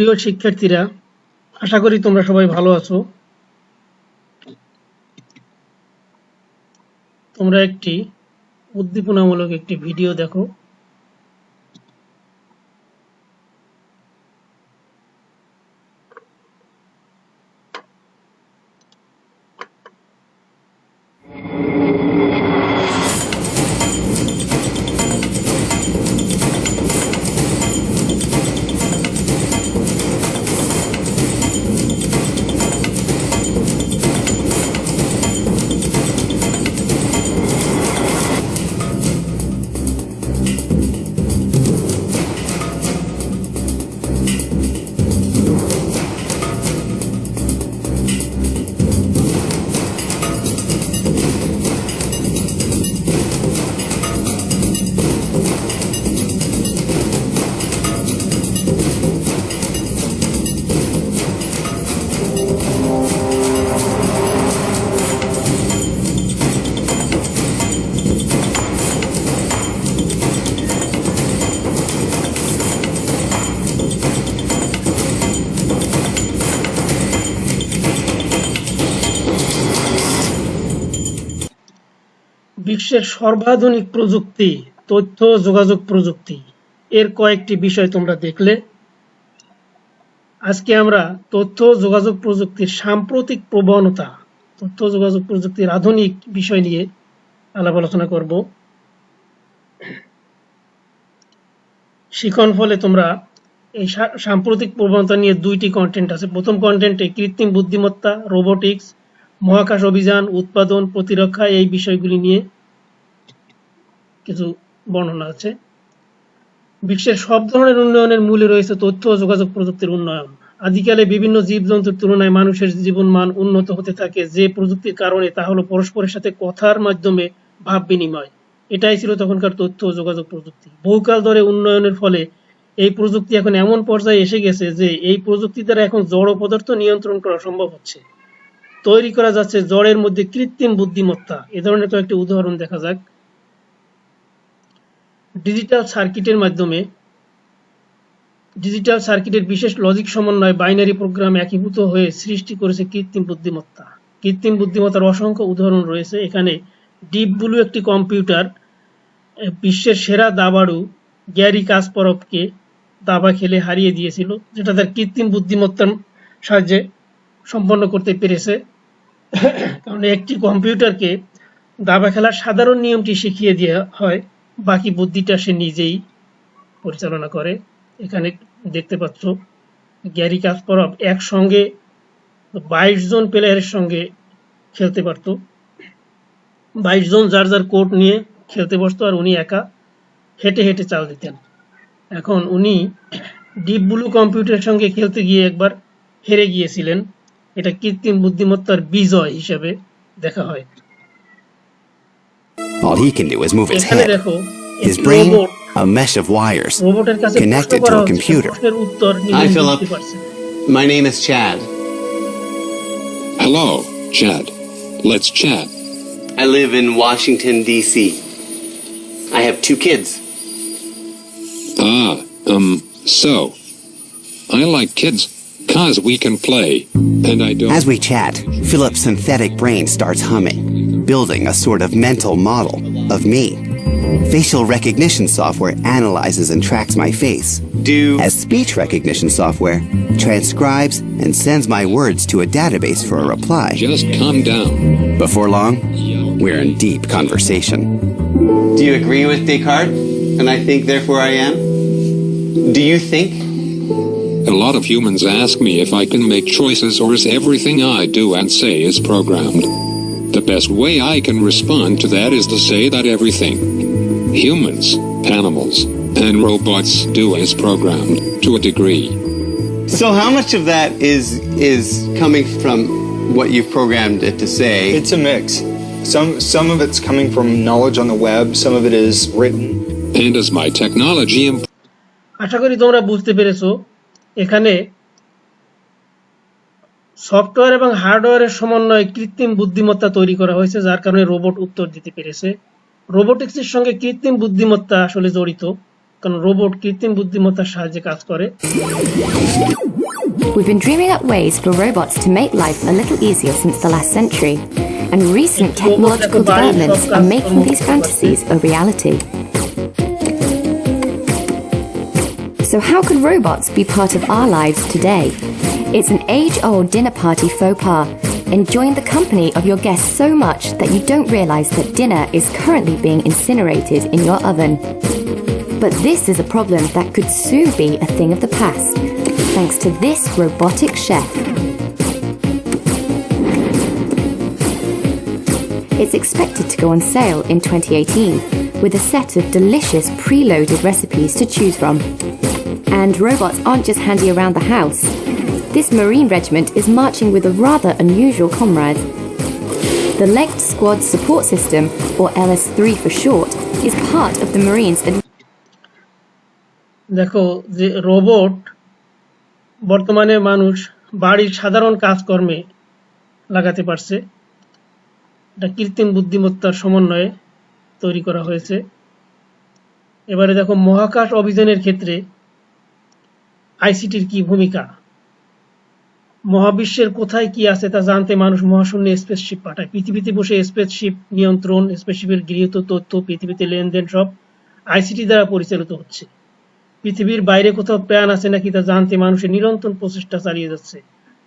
প্রিয় শিক্ষার্থীরা, আশা করি তোমরা সবাই ভালো আছো। তোমরা একটি উদ্দীপনামূলক একটি ভিডিও দেখো। বিশ্বের সর্বাধুনিক প্রযুক্তি তথ্য যোগাযোগ প্রযুক্তি এর কয়েকটি বিষয় তোমরা দেখলে। আজকে আমরা তথ্য যোগাযোগ প্রযুক্তির সাম্প্রতিক প্রবণতা, তথ্য যোগাযোগ প্রযুক্তির আধুনিক বিষয় নিয়ে আলাপ আলোচনা করব। শিখন ফলে তোমরা এই সাম্প্রতিক প্রবণতা নিয়ে দুইটি কন্টেন্ট আছে। প্রথম কন্টেন্টে কৃত্রিম বুদ্ধিমত্তা, রোবোটিক্স, মহাকাশ অভিযান, উৎপাদন, প্রতিরক্ষা এই বিষয়গুলি নিয়ে কিছু বর্ণনা আছে। বিশ্বের সব ধরনের উন্নয়নের মূলে রয়েছে তথ্য ও যোগাযোগ প্রযুক্তির উন্নয়ন। আদিকালে বিভিন্ন জীবজন্তুর তুলনায় মানুষের জীবনমান উন্নত হতে থাকে যে প্রযুক্তির কারণে, তা হলো পরস্পরের সাথে কথার মাধ্যমে ভাব বিনিময়। এটাই ছিল তখনকার তথ্য ও যোগাযোগ প্রযুক্তি। বহুকাল ধরে উন্নয়নের ফলে এই প্রযুক্তি এখন এমন পর্যায়ে এসে গেছে যে এই প্রযুক্তি দ্বারা এখন জড় পদার্থ নিয়ন্ত্রণ করা সম্ভব হচ্ছে। তৈরি করা যাচ্ছে জড়ের মধ্যে কৃত্রিম বুদ্ধিমত্তা। এ ধরনের কয়েকটি উদাহরণ দেখা যাক। ডিজিটাল সার্কিটের বিশেষ লজিক সমন্বয় বাইনারি প্রোগ্রাম একীভূত হয়ে সৃষ্টি করেছে কৃত্রিম বুদ্ধিমত্তা। কৃত্রিম বুদ্ধিমত্তার অসংখ্য উদাহরণ রয়েছে। এখানে ডিপ ব্লু একটি কম্পিউটার বিশ্বের সেরা দাবাড়ু গ্যারি কাসপারভকে দাবা খেলে হারিয়ে দিয়েছিল, যেটা তার কৃত্রিম বুদ্ধিমত্তার সাহায্যে সম্পন্ন করতে পেরেছে। কারণ একটি কম্পিউটারকে দাবা খেলার সাধারণ নিয়মটি শিখিয়ে দেওয়া হয়, বাকি বুদ্ধিটা সে নিজেই পরিচালনা করে। এখানে দেখতে পাচ্ছ গ্যারি কাসপারভ একসঙ্গে 22 জন প্লেয়ারের সঙ্গে খেলতে পারত। 22 জন যার যার কোর্ট নিয়ে খেলতে বসতো, আর উনি একা হেঁটে হেঁটে চাল দিতেন। এখন উনি ডিপ ব্লু কম্পিউটারের সঙ্গে খেলতে গিয়ে একবার হেরে গিয়েছিলেন। এটা কৃত্রিম বুদ্ধিমত্তার বিজয় হিসেবে দেখা হয়। All he can do is move his এখানে head. দেখো His brain, a mesh of wires রোবটের কাছে প্রশ্ন connected করা to a হচ্ছে, computer. প্রশ্নের উত্তর Hi, নিজে Philip. দিতে পারছে। My name is Chad. Hello, Chad. Let's chat. I live in Washington, D.C. I have 2 kids. So. I like kids, 'cause we can play, and I don't... As we chat, Philip's synthetic brain starts humming, building a sort of mental model of me. Facial recognition software analyzes and tracks my face, as speech recognition software transcribes and sends my words to a database for a reply. Just calm down. Before long, we're in deep conversation. Do you agree with Descartes? And I think, therefore I am? Do you think? A lot of humans ask me if I can make choices or is everything I do and say is programmed. The best way I can respond to that is to say that everything humans, animals, and robots do is programmed to a degree. So how much of that is coming from what you've programmed it to say? It's a mix. Some of it's coming from knowledge on the web, some of it is written. And as my technology আশা করি তোমরা বুঝতে পেরেছো। এখানে software এবং হার্ডওয়্যারের সমন্বয়ে কৃত্রিম বুদ্ধিমত্তা তৈরি করা হয়েছে, যার কারণে রোবট উত্তর দিতে পেরেছে। রোবোটিক্সের সঙ্গে কৃত্রিম বুদ্ধিমত্তা আসলে জড়িত। কারণ রোবট কৃত্রিম বুদ্ধিমত্তার সাহায্যে কাজ করে। We've been dreaming up ways for robots to make life a little easier since the last century, and recent technological developments are making these fantasies a reality. So how could robots be part of our lives today? It's an age-old dinner party faux pas, enjoying the company of your guests so much that you don't realize that dinner is currently being incinerated in your oven. But this is a problem that could soon be a thing of the past, thanks to this robotic chef. It's expected to go on sale in 2018, with a set of delicious preloaded recipes to choose from. And robots aren't just handy around the house. This Marine regiment is marching with a rather unusual comrade. The Legged Squad Support System, or LS3 for short, is part of the Marines' দেখো যে robot বর্তমানে মানুষ বাড়ির সাধারণ কাজকর্মে লাগাতে পারছে। এটা কৃত্রিম বুদ্ধিমত্তার সমন্বয়ে তৈরি করা হয়েছে। এবারে দেখো মহাকাশ অভিযানের ক্ষেত্রে আইসিটির কি ভূমিকা। মহাবিশ্বের কোথায় কি আছে তা জানতে মানুষ মহাশূন্যে স্পেসশিপ পাঠায়। পৃথিবীতে বসে স্পেসশিপ নিয়ন্ত্রণ, স্পেসশিপের গৃহীত তথ্য, পৃথিবীতে লেনদেন সব আইসিটি দ্বারা পরিচালিত হচ্ছে। পৃথিবীর বাইরে কোথাও প্রাণ আছে নাকি তা জানতে মানুষের নিরন্তর প্রচেষ্টা চালিয়ে যাচ্ছে।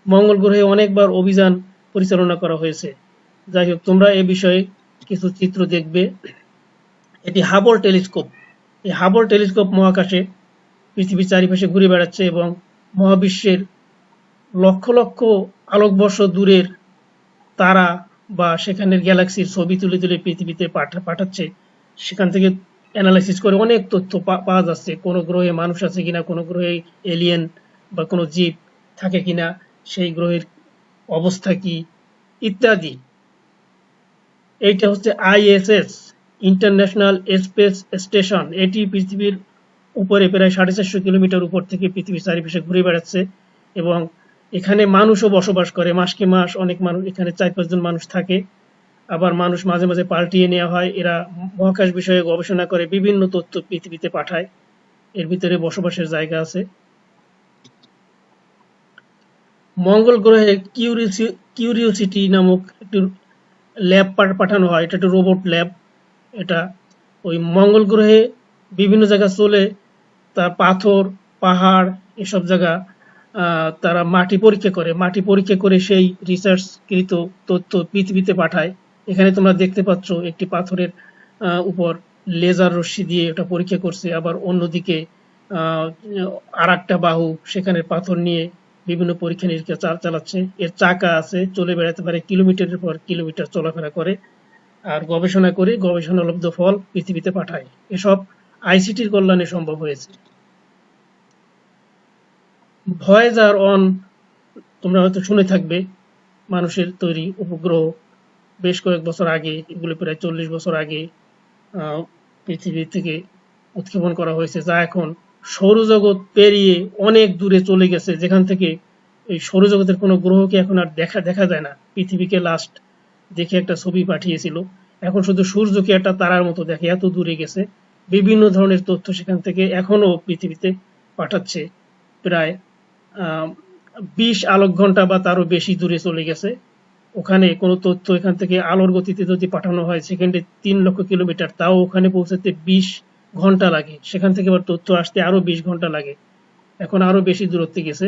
মঙ্গল গ্রহে অনেকবার অভিযান পরিচালনা করা হয়েছে। যাই হোক, তোমরা এ বিষয়ে কিছু চিত্র দেখবে। এটি হাবল টেলিস্কোপ। এই হাবল টেলিস্কোপ মহাকাশে পৃথিবীর চারিপাশে ঘুরে বেড়াচ্ছে এবং মহাবিশ্বের লক্ষ লক্ষ আলোকবর্ষ দূরের তারা বা সেখানের গ্যালাক্সির ছবি তুলে তুলে পৃথিবীতে পাঠাচ্ছে। সেখান থেকে অ্যানালাইসিস করে অনেক তথ্য পাওয়া যাচ্ছে। কোনো গ্রহে মানুষ আছে কিনা, কোনো গ্রহে এলিয়েন বা কোনো জীব থাকে কিনা, সেই গ্রহের অবস্থা কি ইত্যাদি। এইটা হচ্ছে আইএসএস, ইন্টারন্যাশনাল স্পেস স্টেশন। এটি পৃথিবীর উপরে প্রায় 450 কিলোমিটার উপর থেকে পৃথিবীর চারিপাশে ঘুরে বেড়াচ্ছে এবং এখানে মানুষও বসবাস করে। মাসকে মাস অনেক মানুষ এখানে 4-5 জন মানুষ থাকে। আবার মানুষ মাঝে মাঝে পাল্টিয়ে নেওয়া হয়। এরা মহাকাশ বিষয়ে গবেষণা করে বিভিন্ন তথ্য পৃথিবীতে পাঠায়। এর ভিতরে বসবাসের জায়গা আছে। মঙ্গল গ্রহে কিউরিওসিটি নামক একটি ল্যাব পাঠানো হয়। এটা একটা রোবট ল্যাব। এটা ওই মঙ্গল গ্রহে বিভিন্ন জায়গা চলে তার পাথর, পাহাড় এসব জায়গা তারা মাটি পরীক্ষা করে সেই রিসার্চকৃত তথ্য পৃথিবীতে পাঠায়। এখানে তোমরা দেখতে পাচ্ছ একটি পাথরের উপর লেজার রশ্মি দিয়ে এটা পরীক্ষা করছে। আবার অন্যদিকে আরেকটা বাহু সেখানে পাথর নিয়ে বিভিন্ন পরীক্ষা নিরীক্ষা চালাচ্ছে। এর চাকা আছে, চলে বেড়াতে পারে, কিলোমিটারের পর কিলোমিটার চলাফেরা করে আর গবেষণা করে গবেষণালব্ধ ফল পৃথিবীতে পাঠায়। এসব আইসিটির কল্যাণে সম্ভব হয়েছে। ভয়েজার অন তোমরা হয়তো শুনে থাকবে, মানুষের তৈরি উপগ্রহ। বেশ কয়েক বছর আগে, এগুলো প্রায় 40 বছর আগে পৃথিবী থেকে উৎক্ষেপণ করা হয়েছে, যা এখন সৌরজগৎ পেরিয়ে অনেক দূরে চলে গেছে, যেখান থেকে এই সৌরজগতের কোনো গ্রহকে এখন আর দেখা যায় না। পৃথিবীকে লাস্ট দেখে একটা ছবি পাঠিয়েছিল, এখন শুধু সূর্যকে একটা তারার মতো দেখে, এত দূরে গেছে। বিভিন্ন ধরনের তথ্য সেখান থেকে এখনো পৃথিবীতে পাঠাচ্ছে। প্রায় 20 আলোক ঘন্টা বা তারও বেশি দূরে চলে গেছে। ওখানে কোনো তথ্য এখান থেকে আলোর গতিতে যদি পাঠানো হয় সেকেন্ডে 3 লক্ষ কিলোমিটার, তাও ওখানে পৌঁছাতে 20 ঘন্টা লাগে। সেখান থেকে আবার তথ্য আসতে আরো 20 ঘন্টা লাগে। এখন আরো বেশি দূরত্বে গেছে।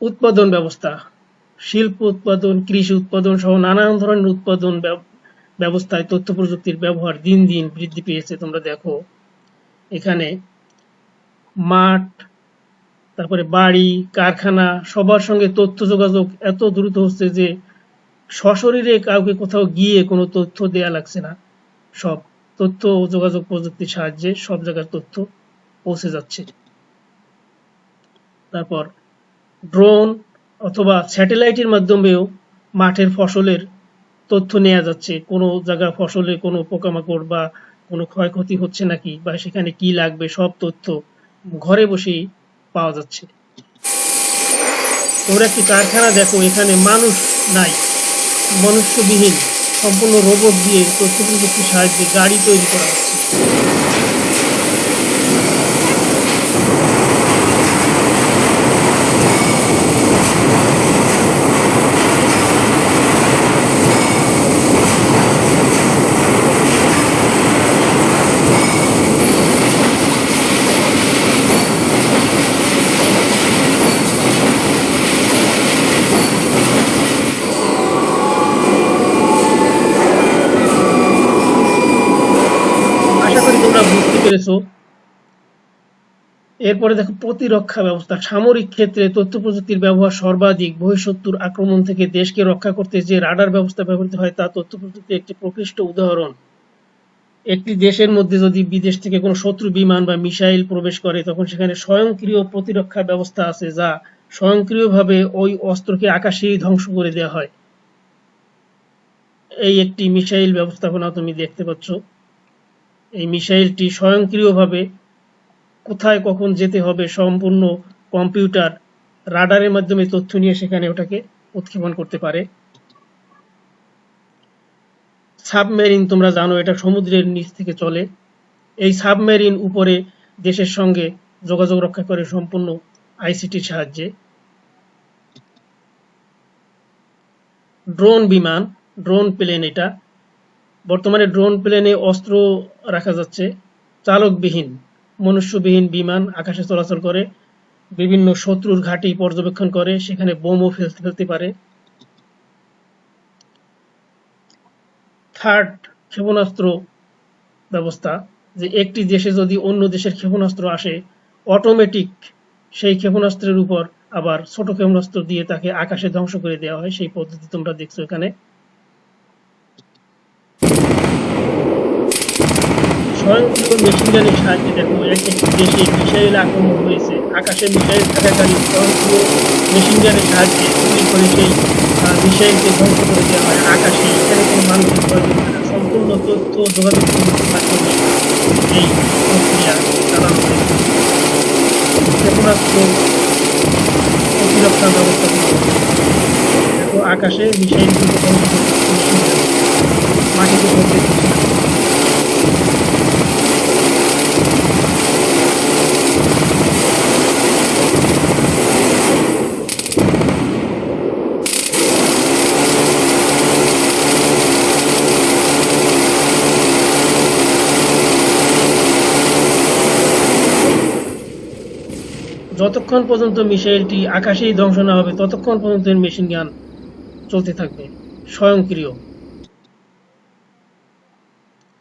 উৎপাদন ব্যবস্থা, শিল্প উৎপাদন, কৃষি উৎপাদন সহ নানান ধরনের উৎপাদন ব্যবস্থায় তথ্য প্রযুক্তির ব্যবহার দিন দিন বৃদ্ধি পেয়েছে। তোমরা দেখো এখানে মাঠ, তারপরে বাড়ি, কারখানা, সবার সঙ্গে তথ্য যোগাযোগ এত দ্রুত হচ্ছে যে সশরীরে কাউকে কোথাও গিয়ে কোনো তথ্য দেয়া লাগছে না। সব তথ্য ও যোগাযোগ প্রযুক্তির সাহায্যে সব জায়গার তথ্য পৌঁছে যাচ্ছে। তারপর ড্রোন অথবা স্যাটেলাইটের মাধ্যমেও মাঠের ফসলের তথ্য নেওয়া যাচ্ছে। কোনো জায়গা ফসলে কোনো পোকামাকড় বা কোনো ক্ষয়ক্ষতি হচ্ছে নাকি, বা সেখানে কি লাগবে, সব তথ্য ঘরে বসেই পাওয়া যাচ্ছে। তোমরা একটি কারখানা দেখো, এখানে মানুষ নাই, মনুষ্যবিহীন সম্পূর্ণ রোবট দিয়ে তথ্য প্রযুক্তির সাহায্যে গাড়ি তৈরি করা হচ্ছে। আশা করি তোমরা বুঝতে পেরেছো। এরপরে দেখো প্রতিরক্ষা ব্যবস্থা। সামরিক ক্ষেত্রে তথ্য প্রযুক্তির ব্যবহার সর্বাধিক। বহিঃশত্রুর আক্রমণ থেকে দেশকে রক্ষা করতে যে রাডার ব্যবস্থা ব্যবহৃত হয় তা তথ্য প্রযুক্তির একটি প্রকৃষ্ট উদাহরণ। একটি দেশের মধ্যে যদি বিদেশ থেকে কোনো শত্রু বিমান বা মিসাইল প্রবেশ করে তখন সেখানে স্বয়ংক্রিয় প্রতিরক্ষা ব্যবস্থা আছে যা স্বয়ংক্রিয়ভাবে ওই অস্ত্রকে আকাশেই ধ্বংস করে দেওয়া হয়। এই একটি মিসাইল ব্যবস্থাপনা তুমি দেখতে পাচ্ছ। এই মিসাইলটি স্বয়ংক্রিয়ভাবে কোথায় কখন যেতে হবে সম্পূর্ণ কম্পিউটার রাডারের মাধ্যমে তথ্য নিয়ে সেখানে ওটাকে উৎক্ষেপণ করতে পারে। সাবমেরিন তোমরা জানো এটা সমুদ্রের নিচ থেকে চলে। এই সাবমেরিন উপরে দেশের সঙ্গে যোগাযোগ রক্ষা করে সম্পূর্ণ আইসিটির সাহায্যে। ড্রোন বিমান, ড্রোন প্লেন, এটা বর্তমানে ড্রোন প্লেনে অস্ত্র রাখা যাচ্ছে। চালকবিহীন মনুষ্যবিহীন বিমান আকাশে চলাচল করে, বিভিন্ন শত্রুর ঘাঁটি পর্যবেক্ষণ করে, সেখানে বোমও ফেলতে পারে। থার্ড ক্ষেপণাস্ত্র ব্যবস্থা, যে একটি দেশে যদি অন্য দেশের ক্ষেপণাস্ত্র আসে অটোমেটিক সেই ক্ষেপণাস্ত্রের উপর আবার ছোট ক্ষেপণাস্ত্র দিয়ে তাকে আকাশে ধ্বংস করে দেওয়া হয়। সেই পদ্ধতি তোমরা দেখছো এখানে। স্বয়ংক্রিয় মেশিন গানের সাহায্যে দেখো একটি দেশে মিসাইল আক্রমণ হয়েছে, আকাশে মিসাইল থাকাকালীন স্বয়ংক্রিয় মেশিন গানের সাহায্যে গুলি করে সেই মিসাইলকে ধ্বংস করে দেওয়া হয় আকাশে। এখানে কোনো মানুষের প্রয়োজন হয় না, সম্পূর্ণ তথ্য যোগাযোগ প্রযুক্তির মাধ্যমে এই প্রক্রিয়া চালানো হয়েছে। ক্ষেপণাস্ত্র প্রতিরক্ষা ব্যবস্থাপনা দেখো আকাশে মিসাইলগুলো ধ্বংস করে মাটিতে পড়তে দিচ্ছে না। যতক্ষণ পর্যন্ত মিসাইলটি আকাশেই ধ্বংস না হবে ততক্ষণ পর্যন্ত মেশিন গান চলতে থাকবে স্বয়ংক্রিয়।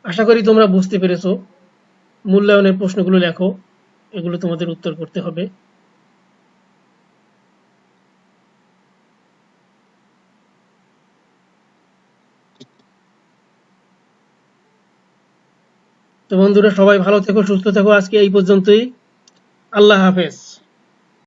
আশা করি তোমরা বুঝতে পেরেছো। মূল্যায়নের প্রশ্নগুলো লেখো, এগুলো তোমাদের উত্তর করতে হবে। তো বন্ধুরা সবাই ভালো থেকো, সুস্থ থেকো। আজকে এই পর্যন্তই। আল্লাহ হাফেজ।